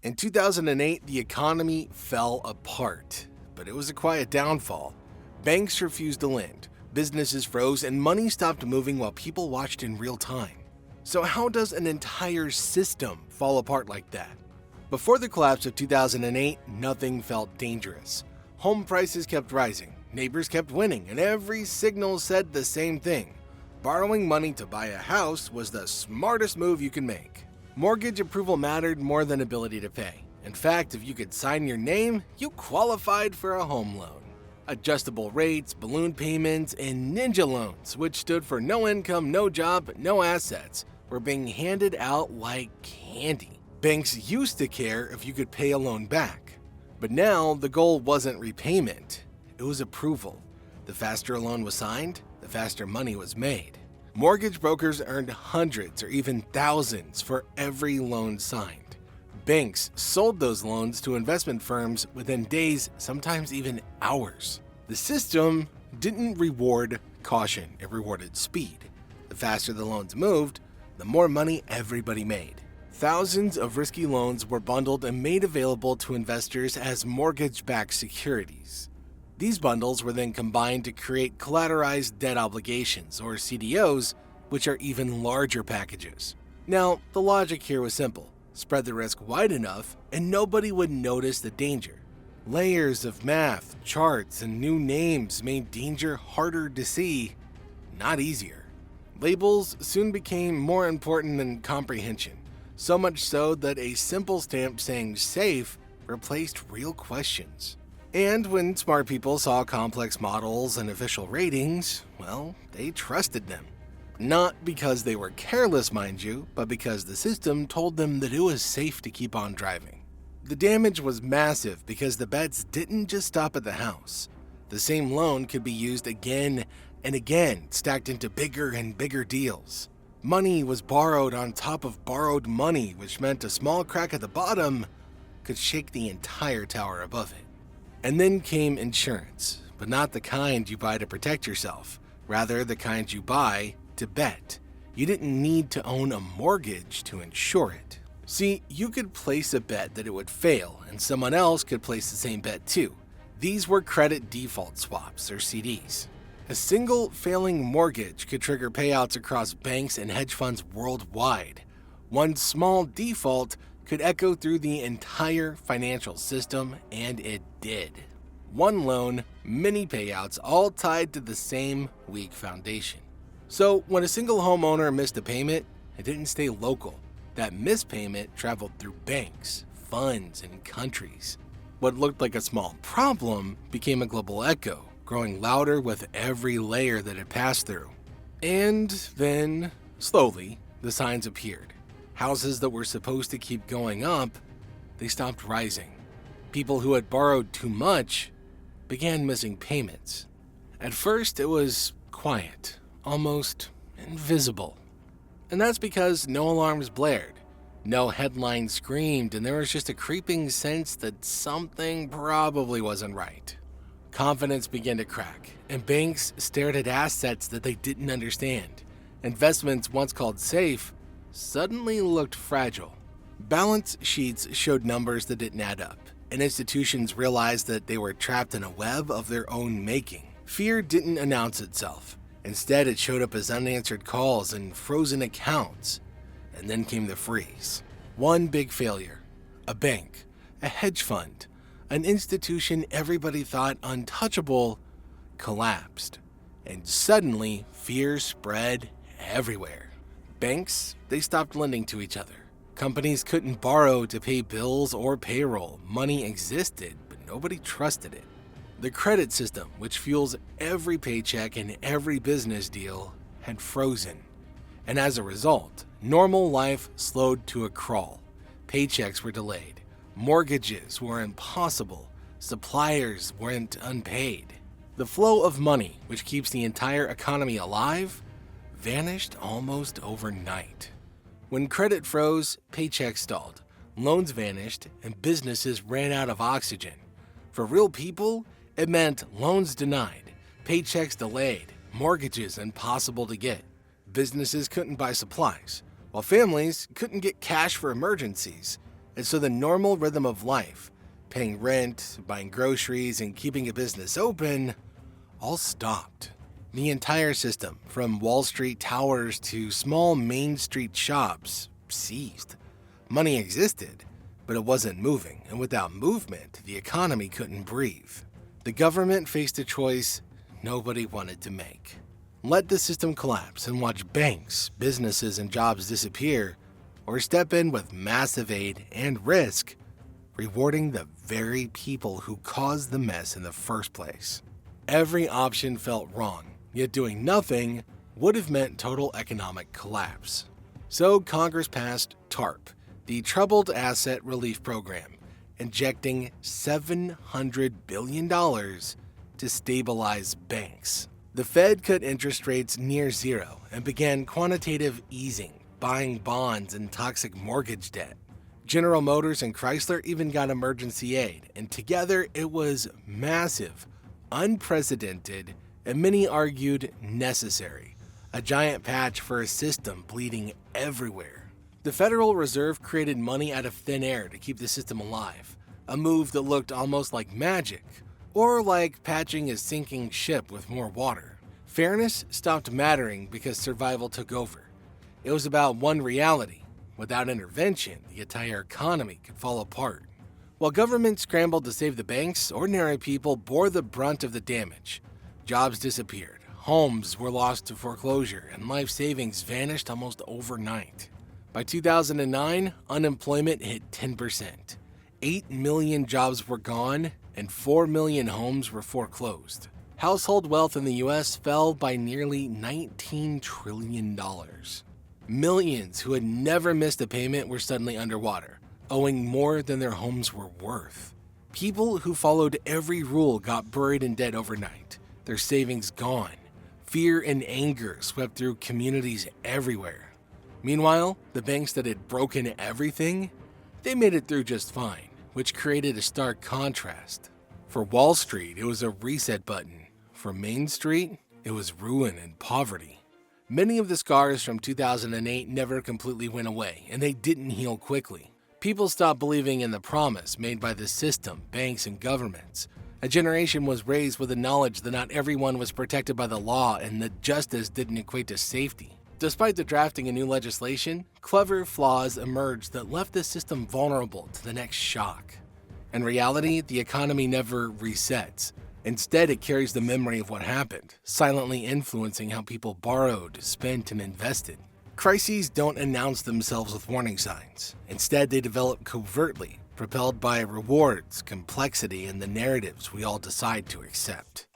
In 2008, the economy fell apart, but it was a quiet downfall. Banks refused to lend, businesses froze, and money stopped moving while people watched in real time. So how does an entire system fall apart like that? Before the collapse of 2008, nothing felt dangerous. Home prices kept rising, neighbors kept winning, and every signal said the same thing. Borrowing money to buy a house was the smartest move you can make. Mortgage approval mattered more than ability to pay. In fact, if you could sign your name, you qualified for a home loan. Adjustable rates, balloon payments, and ninja loans, which stood for no income, no job, no assets, were being handed out like candy. Banks used to care if you could pay a loan back. But now, the goal wasn't repayment, it was approval. The faster a loan was signed, the faster money was made. Mortgage brokers earned hundreds or even thousands for every loan signed. Banks sold those loans to investment firms within days, sometimes even hours. The system didn't reward caution, it rewarded speed. The faster the loans moved, the more money everybody made. Thousands of risky loans were bundled and made available to investors as mortgage-backed securities. These bundles were then combined to create collateralized debt obligations, or CDOs, which are even larger packages. Now, the logic here was simple. Spread the risk wide enough, and nobody would notice the danger. Layers of math, charts, and new names made danger harder to see, not easier. Labels soon became more important than comprehension, so much so that a simple stamp saying safe replaced real questions. And when smart people saw complex models and official ratings, well, they trusted them. Not because they were careless, mind you, but because the system told them that it was safe to keep on driving. The damage was massive because the bets didn't just stop at the house. The same loan could be used again and again, stacked into bigger and bigger deals. Money was borrowed on top of borrowed money, which meant a small crack at the bottom could shake the entire tower above it. And then came insurance, but not the kind you buy to protect yourself, rather the kind you buy to bet. You didn't need to own a mortgage to insure it. See, you could place a bet that it would fail, and someone else could place the same bet too. These were credit default swaps, or CDs. A single failing mortgage could trigger payouts across banks and hedge funds worldwide. One small default could echo through the entire financial system, and it did. One loan, many payouts, all tied to the same weak foundation. So when a single homeowner missed a payment, it didn't stay local. That missed payment traveled through banks, funds, and countries. What looked like a small problem became a global echo, growing louder with every layer that it passed through. And then, slowly, the signs appeared. Houses that were supposed to keep going up, they stopped rising. People who had borrowed too much began missing payments. At first, it was quiet, almost invisible. And that's because no alarms blared, no headlines screamed, and there was just a creeping sense that something probably wasn't right. Confidence began to crack, and banks stared at assets that they didn't understand. Investments once called safe suddenly looked fragile. Balance sheets showed numbers that didn't add up, and institutions realized that they were trapped in a web of their own making. Fear didn't announce itself. Instead, it showed up as unanswered calls and frozen accounts. And then came the freeze. One big failure. A bank, a hedge fund, an institution everybody thought untouchable collapsed. And suddenly, fear spread everywhere. Banks, they stopped lending to each other. Companies couldn't borrow to pay bills or payroll. Money existed, but nobody trusted it. The credit system, which fuels every paycheck and every business deal, had frozen. And as a result, normal life slowed to a crawl. Paychecks were delayed. Mortgages were impossible. Suppliers weren't unpaid. The flow of money, which keeps the entire economy alive, vanished almost overnight. When credit froze, paychecks stalled, loans vanished, and businesses ran out of oxygen. For real people, it meant loans denied, paychecks delayed, mortgages impossible to get. Businesses couldn't buy supplies, while families couldn't get cash for emergencies. And so the normal rhythm of life, paying rent, buying groceries, and keeping a business open, all stopped. The entire system, from Wall Street towers to small Main Street shops, ceased. Money existed, but it wasn't moving, and without movement, the economy couldn't breathe. The government faced a choice nobody wanted to make. Let the system collapse and watch banks, businesses, and jobs disappear, or step in with massive aid and risk, rewarding the very people who caused the mess in the first place. Every option felt wrong, yet doing nothing would have meant total economic collapse. So Congress passed TARP, the Troubled Asset Relief Program, injecting $700 billion to stabilize banks. The Fed cut interest rates near zero and began quantitative easing, buying bonds and toxic mortgage debt. General Motors and Chrysler even got emergency aid, and together it was massive, unprecedented, and many argued necessary, a giant patch for a system bleeding everywhere. The Federal Reserve created money out of thin air to keep the system alive, a move that looked almost like magic, or like patching a sinking ship with more water. Fairness stopped mattering because survival took over. It was about one reality. Without intervention, the entire economy could fall apart. While government scrambled to save the banks, ordinary people bore the brunt of the damage. Jobs disappeared, homes were lost to foreclosure, and life savings vanished almost overnight. By 2009, unemployment hit 10%. 8 million jobs were gone, and 4 million homes were foreclosed. Household wealth in the US fell by nearly $19 trillion. Millions who had never missed a payment were suddenly underwater, owing more than their homes were worth. People who followed every rule got buried in debt overnight, their savings gone. Fear and anger swept through communities everywhere. Meanwhile, the banks that had broken everything, they made it through just fine, which created a stark contrast. For Wall Street, it was a reset button. For Main Street, it was ruin and poverty. Many of the scars from 2008 never completely went away, and they didn't heal quickly. People stopped believing in the promise made by the system, banks, and governments. A generation was raised with the knowledge that not everyone was protected by the law and that justice didn't equate to safety. Despite the drafting of new legislation, clever flaws emerged that left the system vulnerable to the next shock. In reality, the economy never resets. Instead, it carries the memory of what happened, silently influencing how people borrowed, spent, and invested. Crises don't announce themselves with warning signs. Instead, they develop covertly, propelled by rewards, complexity, and the narratives we all decide to accept.